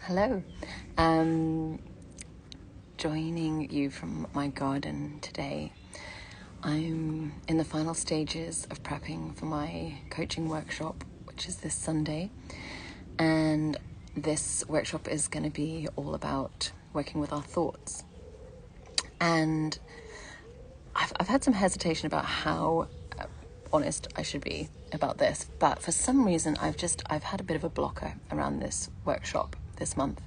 Hello. Joining you from my garden today. I'm in the final stages of prepping for my coaching workshop, which is this Sunday. And this workshop is going to be all about working with our thoughts. And I've had some hesitation about how honest I should be about this, but for some reason I've had a bit of a blocker around this workshop this month,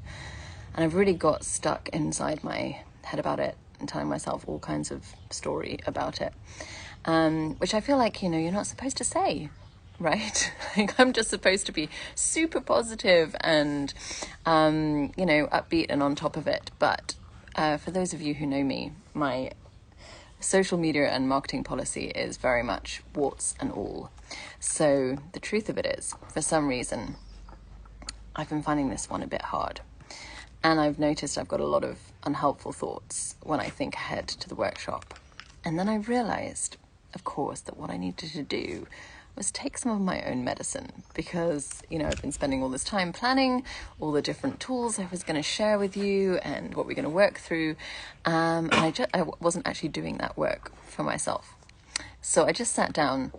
and I've really got stuck inside my head about it and telling myself all kinds of story about it, which I feel like, you're not supposed to say, right? Like, I'm just supposed to be super positive and upbeat and on top of it. But for those of you who know me, my social media and marketing policy is very much warts and all. So the truth of it is, for some reason, I've been finding this one a bit hard. And I've noticed I've got a lot of unhelpful thoughts when I think ahead to the workshop. And then I realized, of course, that what I needed to do was take some of my own medicine, because, I've been spending all this time planning all the different tools I was going to share with you and what we're going to work through. And I wasn't actually doing that work for myself. So I just sat down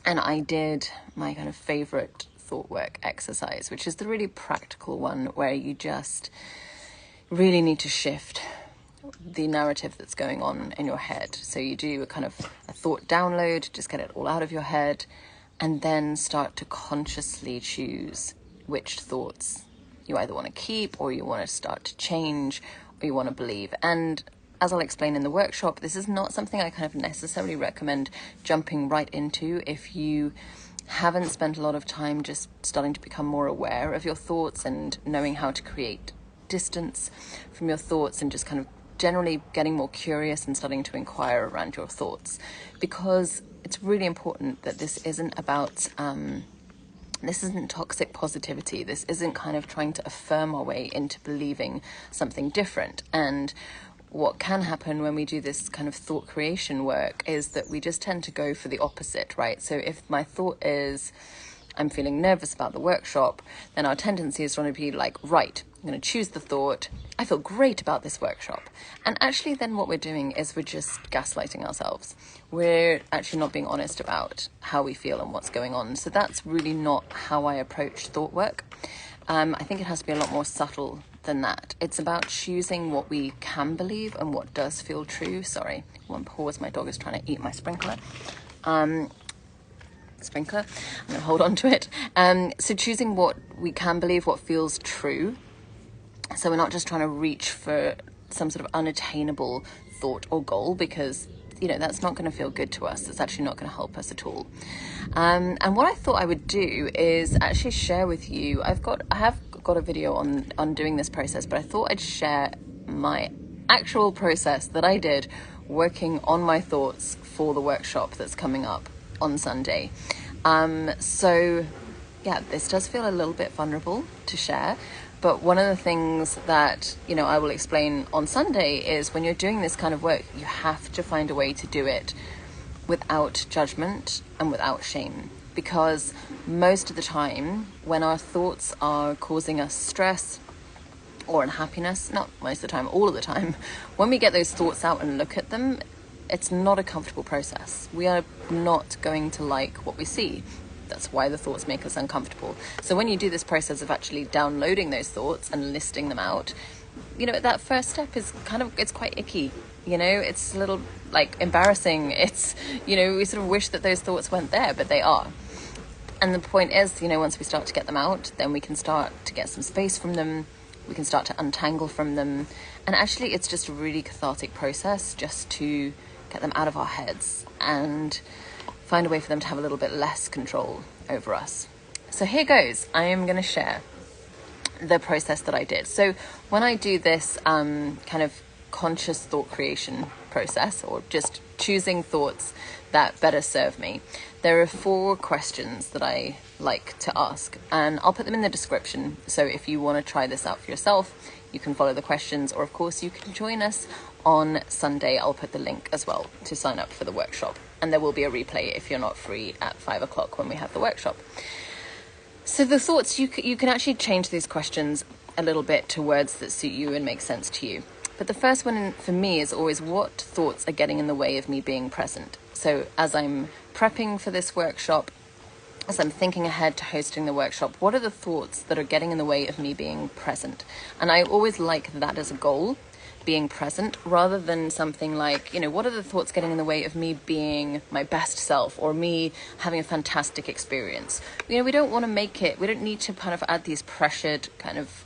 and I did my kind of favorite thought work exercise, which is the really practical one where you just really need to shift the narrative that's going on in your head. So you do a thought download, just get it all out of your head, and then start to consciously choose which thoughts you either want to keep, or you want to start to change, or you want to believe. And as I'll explain in the workshop, this is not something I kind of necessarily recommend jumping right into if you haven't spent a lot of time just starting to become more aware of your thoughts and knowing how to create distance from your thoughts, and just kind of generally getting more curious and starting to inquire around your thoughts, because it's really important that this isn't about this isn't toxic positivity. This isn't kind of trying to affirm our way into believing something different. And what can happen when we do this kind of thought creation work is that we just tend to go for the opposite, right? So if my thought is, I'm feeling nervous about the workshop, then our tendency is going to be like, right, I'm going to choose the thought, I feel great about this workshop. And actually then what we're doing is we're just gaslighting ourselves. We're actually not being honest about how we feel and what's going on. So that's really not how I approach thought work. I think it has to be a lot more subtle than that. It's about choosing what we can believe and what does feel true. Sorry, one pause, my dog is trying to eat my sprinkler. I'm going to hold on to it. So choosing what we can believe, what feels true. So we're not just trying to reach for some sort of unattainable thought or goal, because that's not going to feel good to us. It's actually not going to help us at all. And what I thought I would do is actually share with you, I have got a video on doing this process, but I thought I'd share my actual process that I did working on my thoughts for the workshop that's coming up on Sunday. So yeah, this does feel a little bit vulnerable to share, but one of the things that, I will explain on Sunday is when you're doing this kind of work, you have to find a way to do it without judgment and without shame. Because most of the time, when our thoughts are causing us stress or unhappiness, not most of the time, all of the time, when we get those thoughts out and look at them, it's not a comfortable process. We are not going to like what we see. That's why the thoughts make us uncomfortable. So when you do this process of actually downloading those thoughts and listing them out, that first step is it's quite icky. It's a little embarrassing. It's, we sort of wish that those thoughts weren't there, but they are. And the point is, once we start to get them out, then we can start to get some space from them. We can start to untangle from them. And actually, it's just a really cathartic process just to get them out of our heads and find a way for them to have a little bit less control over us. So here goes. I am going to share the process that I did. So when I do this kind of conscious thought creation process, or just choosing thoughts that better serve me, there are 4 questions that I like to ask, and I'll put them in the description. So if you want to try this out for yourself, you can follow the questions, or of course you can join us on Sunday. I'll put the link as well to sign up for the workshop, and there will be a replay if you're not free at 5 o'clock when we have the workshop. So the thoughts, you can actually change these questions a little bit to words that suit you and make sense to you. But the first one for me is always, what thoughts are getting in the way of me being present? So as I'm prepping for this workshop, as I'm thinking ahead to hosting the workshop, what are the thoughts that are getting in the way of me being present? And I always like that as a goal, being present, rather than something like, what are the thoughts getting in the way of me being my best self or me having a fantastic experience? We don't want to we don't need to kind of add these pressured kind of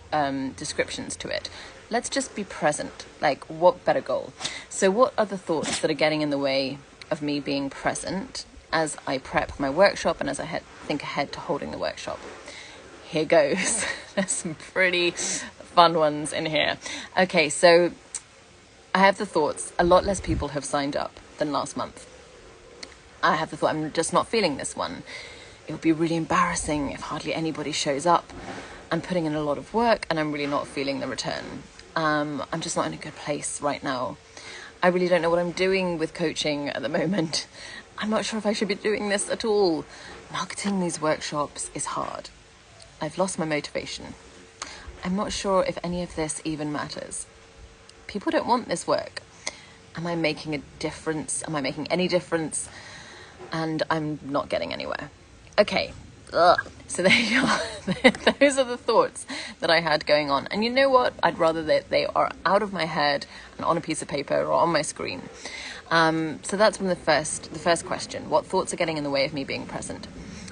descriptions to it. Let's just be present. Like, what better goal? So what are the thoughts that are getting in the way of me being present as I prep my workshop and as I think ahead to holding the workshop? Here goes. There's some pretty fun ones in here. Okay, so I have the thoughts. A lot less people have signed up than last month. I have the thought, I'm just not feeling this one. It would be really embarrassing if hardly anybody shows up. I'm putting in a lot of work and I'm really not feeling the return. I'm just not in a good place right now. I really don't know what I'm doing with coaching at the moment. I'm not sure if I should be doing this at all. Marketing these workshops is hard. I've lost my motivation. I'm not sure if any of this even matters. People don't want this work. Am I making a difference? Am I making any difference? And I'm not getting anywhere. Okay. Ugh. So there you are. Those are the thoughts that I had going on. And you know what? I'd rather that they are out of my head and on a piece of paper or on my screen. So that's the first question. What thoughts are getting in the way of me being present?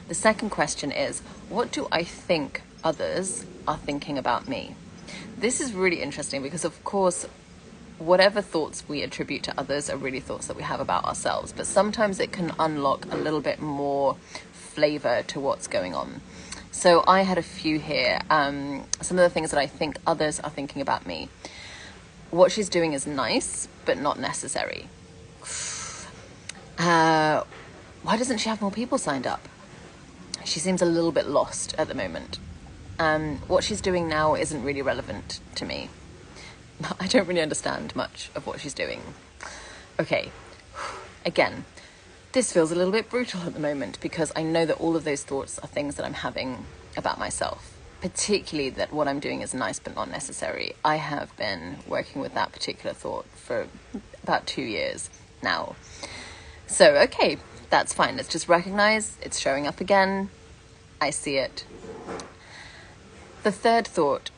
The second question is, what do I think others are thinking about me? This is really interesting because, of course, whatever thoughts we attribute to others are really thoughts that we have about ourselves. But sometimes it can unlock a little bit more flavor to what's going on. So I had a few here. Some of the things that I think others are thinking about me. What she's doing is nice, but not necessary. Why doesn't she have more people signed up? She seems a little bit lost at the moment. What she's doing now isn't really relevant to me. I don't really understand much of what she's doing. Okay, again, this feels a little bit brutal at the moment because I know that all of those thoughts are things that I'm having about myself, particularly that what I'm doing is nice but not necessary. I have been working with that particular thought for about 2 years now. So, okay, that's fine. Let's just recognize it's showing up again. I see it. The third thought,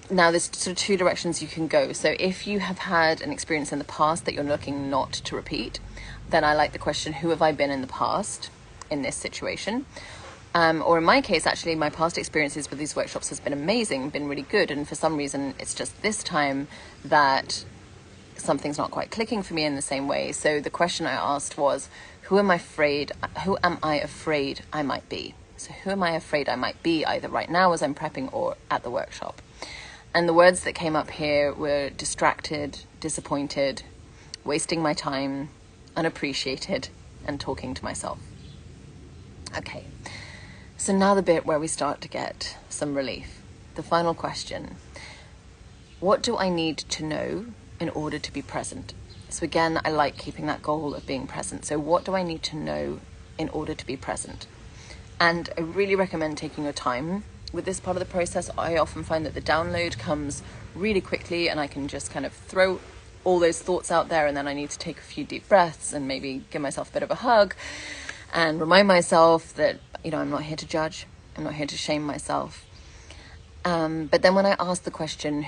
now there's sort of two directions you can go. So if you have had an experience in the past that you're looking not to repeat, then I like the question, who have I been in the past in this situation? Or in my case, actually, my past experiences with these workshops has been amazing, been really good. And for some reason, it's just this time that something's not quite clicking for me in the same way. So the question I asked was, who am I afraid I might be? So who am I afraid I might be, either right now as I'm prepping or at the workshop? And the words that came up here were distracted, disappointed, wasting my time, unappreciated, and talking to myself. Okay, so now the bit where we start to get some relief. The final question. What do I need to know in order to be present? So again, I like keeping that goal of being present. So what do I need to know in order to be present? And I really recommend taking your time with this part of the process. I often find that the download comes really quickly and I can just kind of throw all those thoughts out there, and then I need to take a few deep breaths and maybe give myself a bit of a hug and remind myself that, I'm not here to judge. I'm not here to shame myself. But then when I ask the question,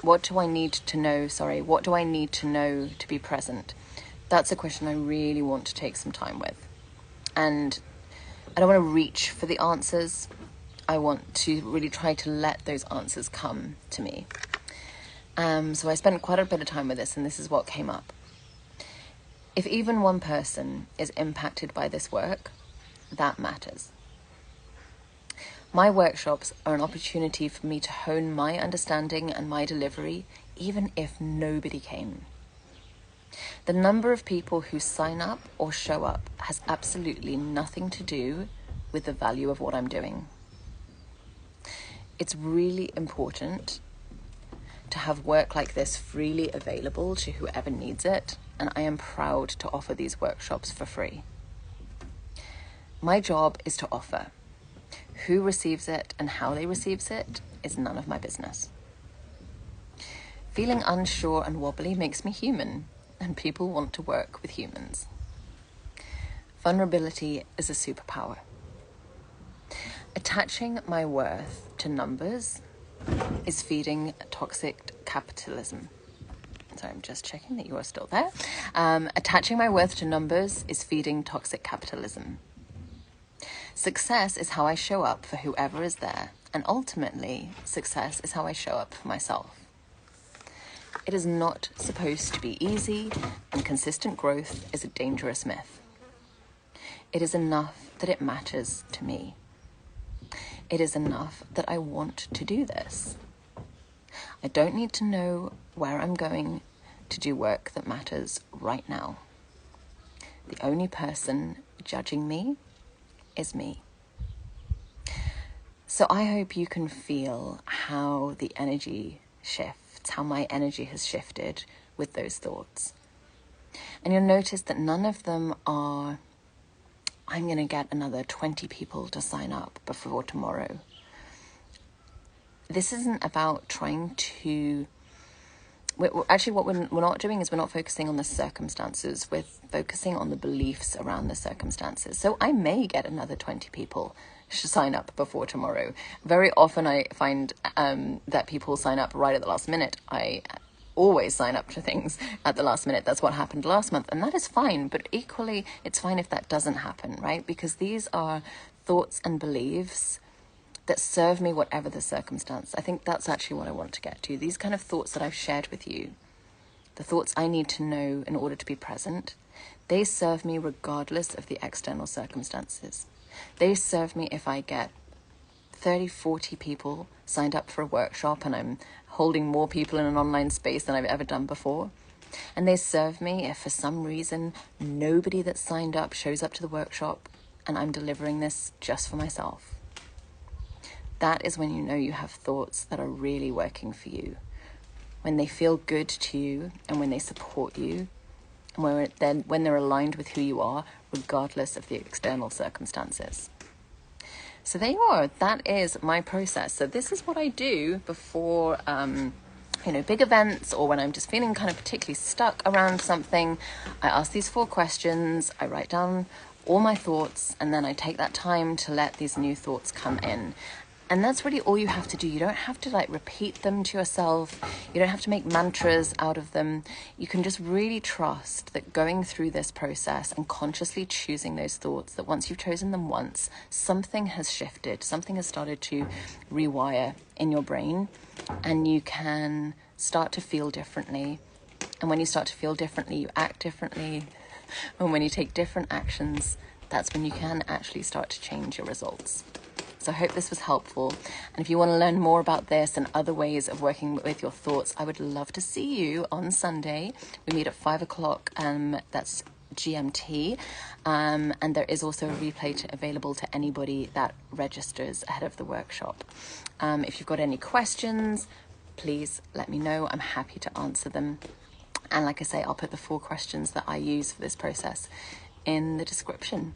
what do I need to know to be present? That's a question I really want to take some time with. And I don't want to reach for the answers. I want to really try to let those answers come to me. So I spent quite a bit of time with this, and this is what came up. If even one person is impacted by this work, that matters. My workshops are an opportunity for me to hone my understanding and my delivery, even if nobody came. The number of people who sign up or show up has absolutely nothing to do with the value of what I'm doing. It's really important to have work like this freely available to whoever needs it, and I am proud to offer these workshops for free. My job is to offer. Who receives it and how they receive it is none of my business. Feeling unsure and wobbly makes me human, and people want to work with humans. Vulnerability is a superpower. Attaching my worth to numbers is feeding toxic capitalism. Sorry, I'm just checking that you are still there. Attaching my worth to numbers is feeding toxic capitalism. Success is how I show up for whoever is there, and ultimately, success is how I show up for myself. It is not supposed to be easy, and consistent growth is a dangerous myth. It is enough that it matters to me. It is enough that I want to do this. I don't need to know where I'm going to do work that matters right now. The only person judging me is me. So I hope you can feel how the energy shifts, how my energy has shifted with those thoughts. And you'll notice that none of them are, I'm going to get another 20 people to sign up before tomorrow. This isn't about trying to... Actually, what we're not doing is we're not focusing on the circumstances. We're focusing on the beliefs around the circumstances. So I may get another 20 people to sign up before tomorrow. Very often I find that people sign up right at the last minute. I always sign up to things at the last minute. That's what happened last month, and that is fine. But equally, it's fine if that doesn't happen, right? Because these are thoughts and beliefs that serve me whatever the circumstance. I think that's actually what I want to get to. These kind of thoughts that I've shared with you, the thoughts I need to know in order to be present, they serve me regardless of the external circumstances. They serve me if I get 30, 40 people signed up for a workshop and I'm holding more people in an online space than I've ever done before. And they serve me if for some reason nobody that signed up shows up to the workshop and I'm delivering this just for myself. That is when you know you have thoughts that are really working for you. When they feel good to you and when they support you, and when they're aligned with who you are, regardless of the external circumstances. So there you are. That is my process. So this is what I do before, big events, or when I'm just feeling kind of particularly stuck around something. I ask these 4 questions. I write down all my thoughts, and then I take that time to let these new thoughts come in. And that's really all you have to do. You don't have to repeat them to yourself. You don't have to make mantras out of them. You can just really trust that going through this process and consciously choosing those thoughts, that once you've chosen them once, something has shifted, something has started to rewire in your brain, and you can start to feel differently. And when you start to feel differently, you act differently. And when you take different actions, that's when you can actually start to change your results. So I hope this was helpful. And if you want to learn more about this and other ways of working with your thoughts, I would love to see you on Sunday. We meet at 5:00, that's GMT. And there is also a replay available to anybody that registers ahead of the workshop. If you've got any questions, please let me know. I'm happy to answer them. And like I say, I'll put the 4 questions that I use for this process in the description.